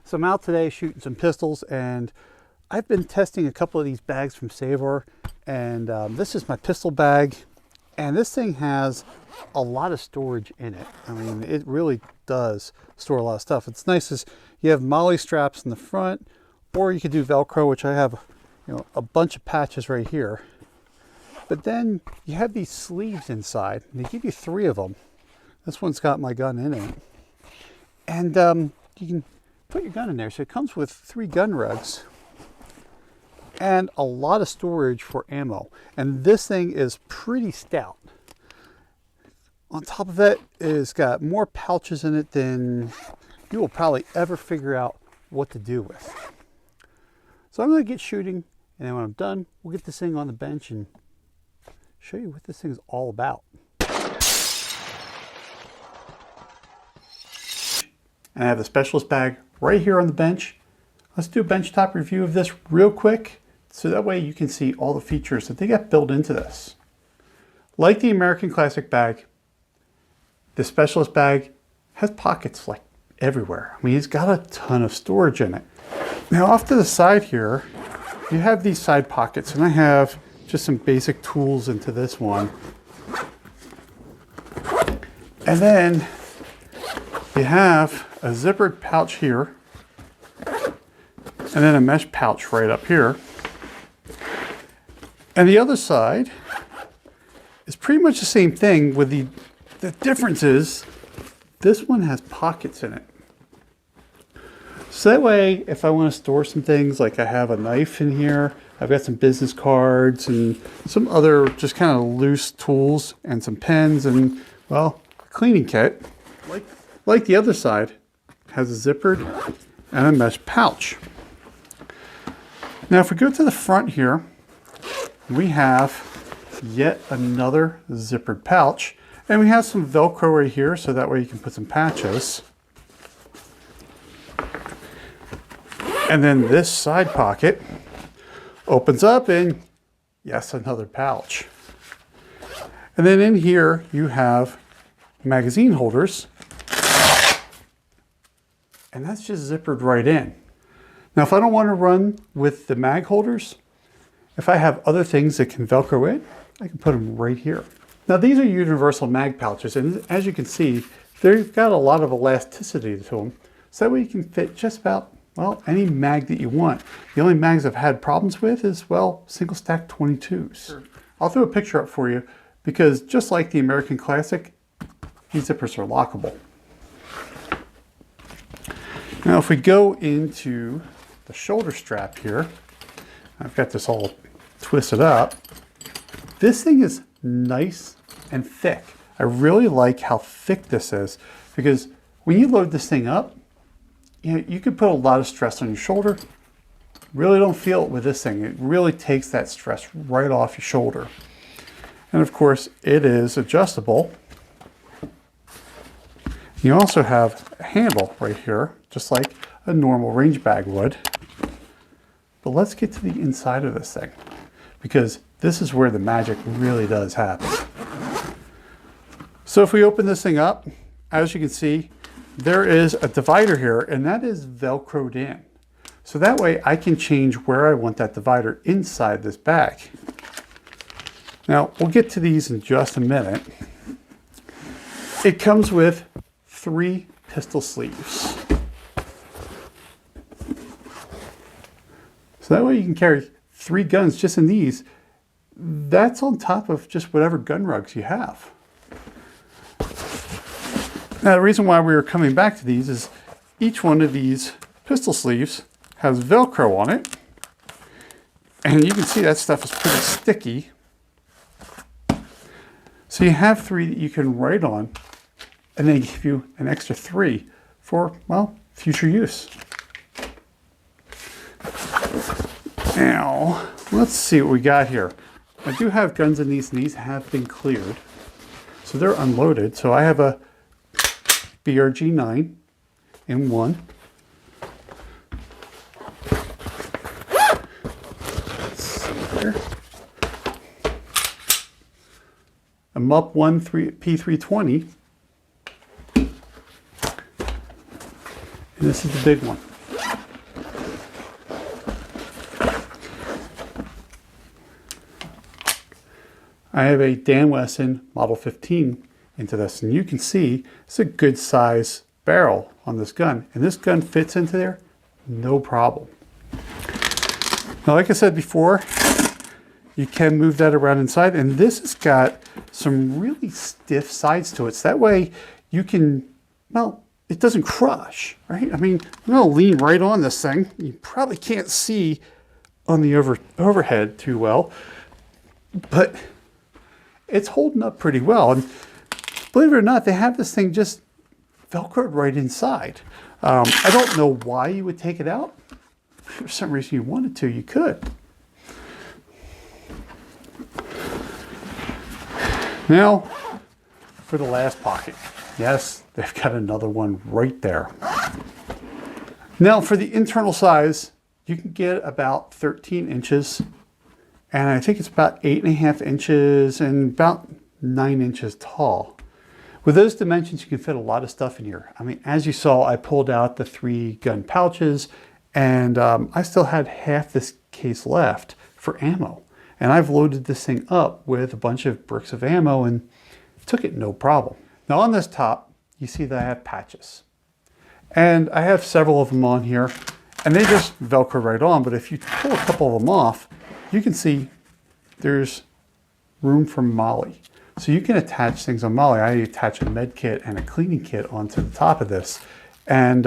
So I'm out today shooting some pistols, and I've been testing a couple of these bags from Schaller, and this is my pistol bag, and this thing has a lot of storage in it. I mean, it really does store a lot of stuff. It's nice as you have MOLLE straps in the front, or you could do Velcro, which I have, you know, a bunch of patches right here. But then you have these sleeves inside, and they give you 3 of them. This one's got my gun in it, and you can put your gun in there. So it comes with 3 gun rugs and a lot of storage for ammo. And this thing is pretty stout. On top of it, it's got more pouches in it than you will probably ever figure out what to do with. So I'm going to get shooting, and then when I'm done, we'll get this thing on the bench and show you what this thing is all about. And I have the specialist bag right here on the bench. Let's do a benchtop review of this real quick, so that way you can see all the features that they got built into this. Like the American Classic bag, the specialist bag has pockets like everywhere. I mean, it's got a ton of storage in it. Now off to the side here, you have these side pockets, and I have just some basic tools into this one. And then you have a zippered pouch here, and then a mesh pouch right up here. And the other side is pretty much the same thing, with the difference is this one has pockets in it. So that way, if I want to store some things, like I have a knife in here, I've got some business cards and some other just kind of loose tools and some pens and, well, a cleaning kit. Like the other side, has a zippered and a mesh pouch. Now if we go to the front here, we have yet another zippered pouch, and we have some Velcro right here, so that way you can put some patches. And then this side pocket opens up, and yes, another pouch. And then in here you have magazine holders, and that's just zippered right in. Now if I don't want to run with the mag holders, if I have other things that can Velcro in, I can put them right here. Now these are universal mag pouches, and as you can see, they've got a lot of elasticity to them, so that way you can fit just about, well, any mag that you want. The only mags I've had problems with is, well, single stack 22s. Sure. I'll throw a picture up for you, because just like the American Classic, these zippers are lockable. Now if we go into the shoulder strap here, I've got this all twisted up. This thing is nice and thick. I really like how thick this is, because when you load this thing up, you can put a lot of stress on your shoulder. Really don't feel it with this thing. It really takes that stress right off your shoulder. And of course, it is adjustable. You also have a handle right here, just like a normal range bag would. But let's get to the inside of this thing, because this is where the magic really does happen. So if we open this thing up, as you can see, there is a divider here, and that is Velcroed in. So that way I can change where I want that divider inside this bag. Now we'll get to these in just a minute. It comes with 3 pistol sleeves. So that way you can carry 3 guns just in these. That's on top of just whatever gun rugs you have. Now the reason why we were coming back to these is each one of these pistol sleeves has Velcro on it. And you can see that stuff is pretty sticky. So you have 3 that you can write on, and they give you an extra 3 for, well, future use. Now, let's see what we got here. I do have guns in these, and these have been cleared. So they're unloaded. So I have a BRG9 in one. Let's see here. A MUP1 P320. And this is the big one. I have a Dan Wesson Model 15 into this, and you can see it's a good size barrel on this gun, and this gun fits into there no problem. Now, like I said before, you can move that around inside, and this has got some really stiff sides to it, so that way you can, well, it doesn't crush, right? I mean, I'm gonna lean right on this thing. You probably can't see on the overhead too well, but it's holding up pretty well. And believe it or not, they have this thing just Velcroed right inside. I don't know why you would take it out. If for some reason you wanted to, you could. Now, for the last pocket. Yes, they've got another one right there. Now, for the internal size, you can get about 13 inches, and I think it's about 8.5 inches and about 9 inches tall. With those dimensions, you can fit a lot of stuff in here. I mean, as you saw, I pulled out the 3 gun pouches, and I still had half this case left for ammo. And I've loaded this thing up with a bunch of bricks of ammo and took it no problem. Now on this top, you see that I have patches. And I have several of them on here, and they just Velcro right on, but if you pull a couple of them off, you can see there's room for MOLLE. So you can attach things on MOLLE. I attach a med kit and a cleaning kit onto the top of this, and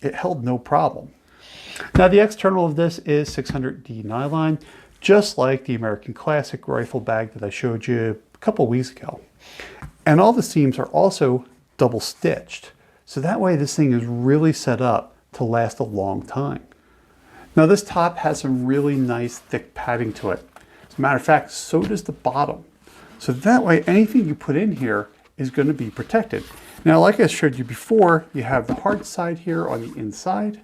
it held no problem. Now the external of this is 600D nylon, just like the American Classic rifle bag that I showed you a couple weeks ago. And all the seams are also double stitched. So that way this thing is really set up to last a long time. Now this top has some really nice thick padding to it. As a matter of fact, so does the bottom. So that way anything you put in here is going to be protected. Now, like I showed you before, you have the hard side here on the inside,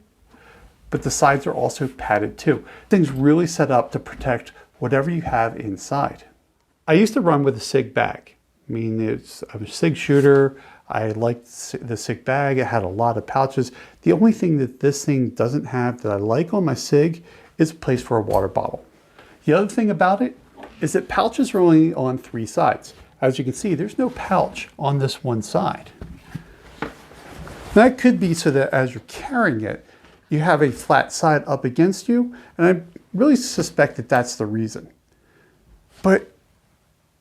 but the sides are also padded too. Things really set up to protect whatever you have inside. I used to run with a SIG bag. I mean, I'm a SIG shooter. I liked the SIG bag. It had a lot of pouches. The only thing that this thing doesn't have that I like on my SIG is a place for a water bottle. The other thing about it is that pouches are only on 3 sides. As you can see, there's no pouch on this one side. That could be so that as you're carrying it, you have a flat side up against you, and I really suspect that that's the reason. But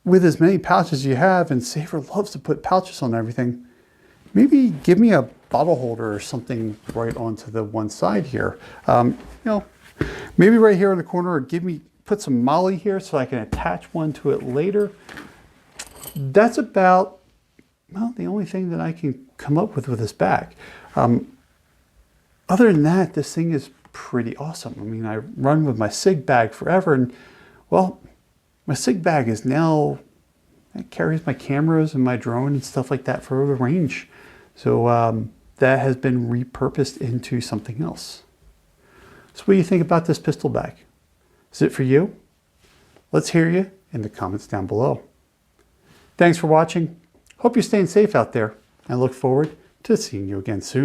with as many pouches as you have, and Saber loves to put pouches on everything, maybe give me a bottle holder or something right onto the one side here. You know, maybe right here in the corner, or put some MOLLE here so I can attach one to it later. That's about, well, the only thing that I can come up with this bag. Other than that, this thing is pretty awesome. I mean, I run with my SIG bag forever, and well, my SIG bag is now, it carries my cameras and my drone and stuff like that for the range. So that has been repurposed into something else. So what do you think about this pistol bag? Is it for you? Let's hear you in the comments down below. Thanks for watching. Hope you're staying safe out there, and look forward to seeing you again soon.